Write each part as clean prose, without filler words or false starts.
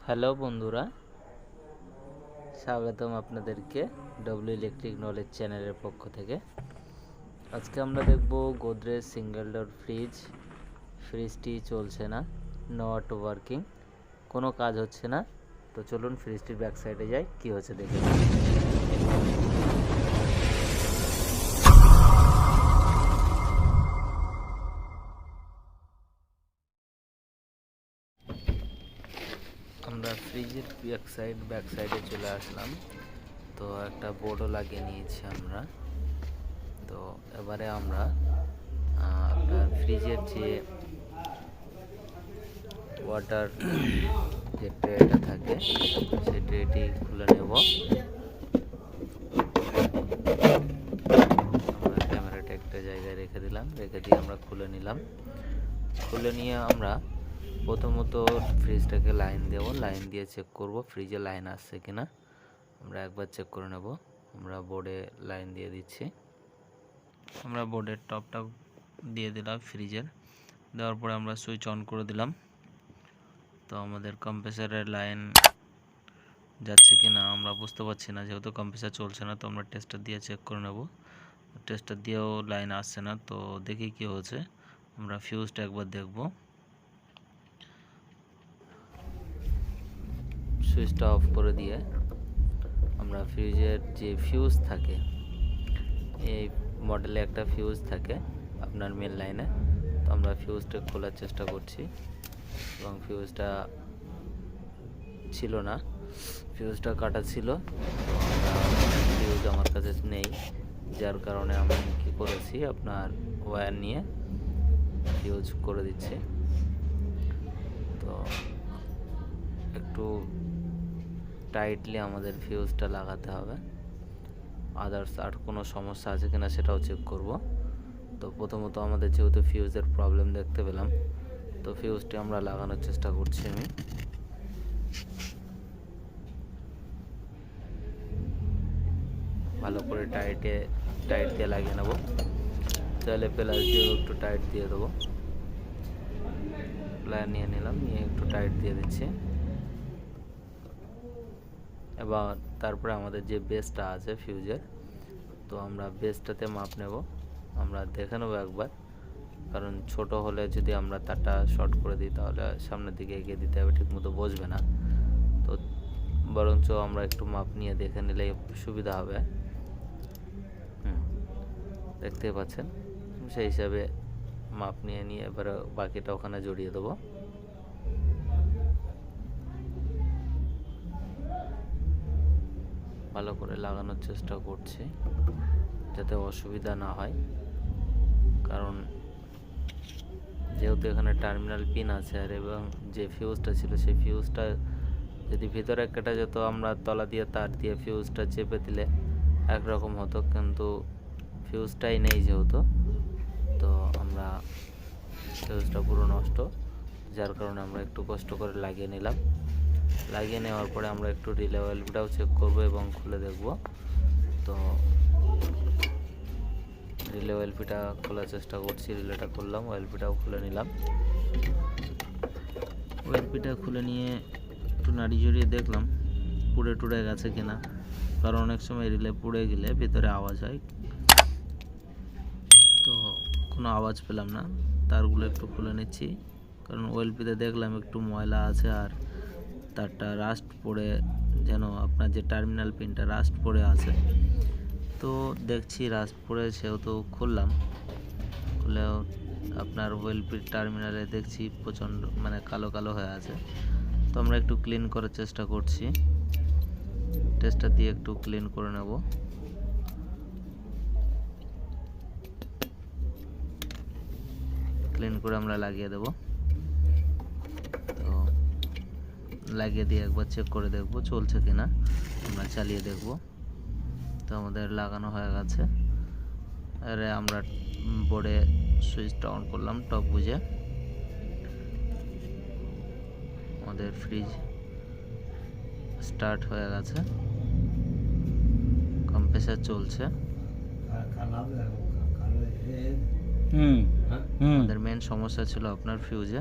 Hello বন্ধুরা, স্বাগতম আপনাদেরকে ডব্লিউ ইলেকট্রিক নলেজ চ্যানেলের পক্ষ থেকে। আজকে আমরা দেখব গোদরেজ সিঙ্গেল ডোর ফ্রিজটি চলছে না, নট ওয়ার্কিং, কোনো কাজ হচ্ছে না। তো চলুন ফ্রিজটির ব্যাক সাইডে যাই, কি হচ্ছে দেখে। আমরা ফ্রিজের ব্যাক সাইডে চলে আসলাম। তো একটা বোর্ডও লাগিয়ে নিয়েছি আমরা। তো এবারে আমরা আপনার ফ্রিজের যে ওয়াটার যে ট্রেটা থাকে সেই ট্রেটি খুলে নেব। আমরা ক্যামেরাটা একটা জায়গায় রেখে দিয়ে আমরা খুলে নিলাম। খুলে নিয়ে আমরা প্রথমত ফ্রিজটাকে লাইন দেব, লাইন দিয়ে চেক করব ফ্রিজে লাইন আসছে কিনা। আমরা একবার চেক করে নেব। আমরা বোর্ডে লাইন দিয়ে দিচ্ছি। আমরা বোর্ডের টপটা দিয়ে দিলাম ফ্রিজের, দেওয়ার পরে আমরা সুইচ অন করে দিলাম। তো আমাদের কম্প্রেসারের লাইন যাচ্ছে কি না আমরা বুঝতে পারছি না, যেহেতু কম্প্রেসার চলছে না। তো আমরা টেস্টার দিয়ে চেক করে নেব। টেস্টার দিয়েও লাইন আসছে না। তো দেখি কি হচ্ছে। আমরা ফিউজটা একবার দেখব। সুইচটা অফ করে দিয়ে আমরা ফ্রিজের যে ফিউজ থাকে, এই মডেলে একটা ফিউজ থাকে আপনার মেন লাইনে। তো আমরা ফিউজটা খোলার চেষ্টা করছি এবং ফিউজটা ছিল না, ফিউজটা কাটা ছিল। ফিউজ আমার কাছে নেই, যার কারণে আমি কি করেছি, আপনার ওয়্যার নিয়ে ফিউজ করে দিচ্ছি। তো একটু টাইটলি আমাদের ফিউজটা লাগাতে হবে। আদার্স আর কোনো সমস্যা আছে কিনা সেটাও চেক করব। তো প্রথমত আমাদের যেহেতু ফিউজের প্রবলেম দেখতে পেলাম, তো ফিউজটি আমরা লাগানোর চেষ্টা করছি। আমি ভালো করে টাইট দিয়ে লাগিয়ে নেব। চাইলে প্লাস দিয়েও একটু টাইট দিয়ে দেবো। প্লায়ার নিয়ে নিলাম, নিয়ে একটু টাইট দিয়ে দিচ্ছি। এবার তারপরে আমাদের যে বেসটা আছে ফিউজের, তো আমরা বেসটাতে মাপ নেব। আমরা দেখে নেব একবার, কারণ ছোট হলে যদি আমরা তারটা শর্ট করে দিই তাহলে সামনের দিকে এগিয়ে দিতে হবে, ঠিকমতো বসবে না। তো বরঞ্চ আমরা একটু মাপ নিয়ে দেখে নিলে সুবিধা হবে। দেখতেই পাচ্ছেন, সেই হিসাবে মাপ নিয়ে এবারে বাকিটা ওখানে জড়িয়ে দেবো। ভালো করে লাগানোর চেষ্টা করছি যাতে অসুবিধা না হয়, কারণ যেহেতু এখানে টার্মিনাল পিন আছে আর এবং যে ফিউজটা ছিল সেই ফিউজটা যদি ভিতরে কেটে যেত, আমরা তলা দিয়ে তার দিয়ে ফিউজটা চেপে দিলে একরকম হতো, কিন্তু ফিউজটাই নেই যেহেতু, তো আমরা ফিউজটা পুরো নষ্ট, যার কারণে আমরা একটু কষ্ট করে লাগিয়ে নিলাম। লাগিয়ে নেওয়ার পরে আমরা একটু রিলে ওয়েলপিটাও চেক করব এবং খুলে দেখব। তো রিলে ওয়েলপিটা খোলার চেষ্টা করছি, রিলেটা খুললাম, ওয়েলপিটাও খুলে নিলাম। ওয়েলপিটা খুলে নিয়ে একটু নাড়ি জড়িয়ে দেখলাম পুড়ে টুড়ে গেছে কিনা, কারণ অনেক সময় রিলে পুড়ে গেলে ভিতরে আওয়াজ হয়। তো কোনো আওয়াজ পেলাম না, তারগুলো একটু খুলে নিচ্ছি, কারণ ওয়েলপিতে দেখলাম একটু ময়লা আছে আর তারটা রাস্ট পড়ে, যেন আপনার যে টার্মিনাল পিনটা রাস্ট পড়ে আছে। তো দেখছি রাস্ট পড়ে, সেহেতু খুললাম। খুলেও আপনার ওয়েলপির টার্মিনালে দেখছি প্রচণ্ড কালো কালো হয়ে আছে। তো আমরা একটু ক্লিন করার চেষ্টা করছি, টেস্টার দিয়ে একটু ক্লিন করে নেব। ক্লিন করে আমরা লাগিয়ে দেব। তো লাগিয়ে দিয়ে একবার চেক করে দেখব চলছে কিনা, আমরা চালিয়ে দেখব। তো আমাদের লাগানো হয়ে গেছে। আরে আমরা বোর্ডে সুইচটা অন করলাম টপ বুঝে। আমাদের ফ্রিজ স্টার্ট হয়ে গেছে, কম্প্রেসার চলছে। আমাদের মেন সমস্যা ছিল আপনার ফিউজে।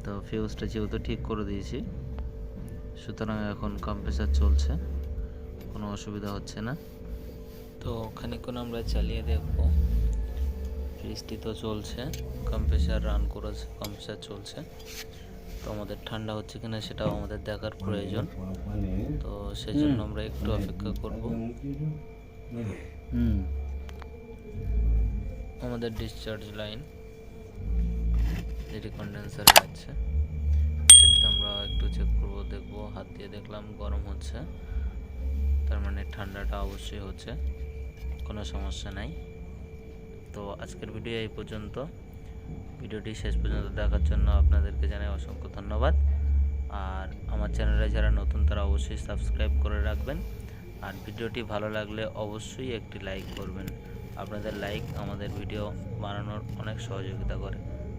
তো ফিউজটা যেহেতু ঠিক করে দিয়েছি, সুতরাং এখন কম্প্রেসার চলছে, কোনো অসুবিধা হচ্ছে না। তো খানিকক্ষণ আমরা চালিয়ে দেখব। ফ্রিজটি তো চলছে, কম্প্রেসার রান করেছে, কম্প্রেসার চলছে। তো আমাদের ঠান্ডা হচ্ছে কিনা সেটাও আমাদের দেখার প্রয়োজন। তো সেজন্য আমরা একটু অপেক্ষা করব। আমাদের ডিসচার্জ লাইন যেটি কন্ডেন্সারে যাচ্ছে সেটাতে আমরা একটু চেক করব, দেখব। হাত দিয়ে দেখলাম গরম হচ্ছে, তার মানে ঠান্ডাটা অবশ্যই হচ্ছে, কোনো সমস্যা নাই। তো আজকের ভিডিও এই পর্যন্ত। ভিডিওটি শেষ পর্যন্ত দেখার জন্য আপনাদেরকে জানাই অসংখ্য ধন্যবাদ। আর আমার চ্যানেলে যারা নতুন তারা অবশ্যই সাবস্ক্রাইব করে রাখবেন। আর ভিডিওটি ভালো লাগলে অবশ্যই একটি লাইক করবেন। আপনাদের লাইক আমাদের ভিডিও বানানোর অনেক সহযোগিতা করে।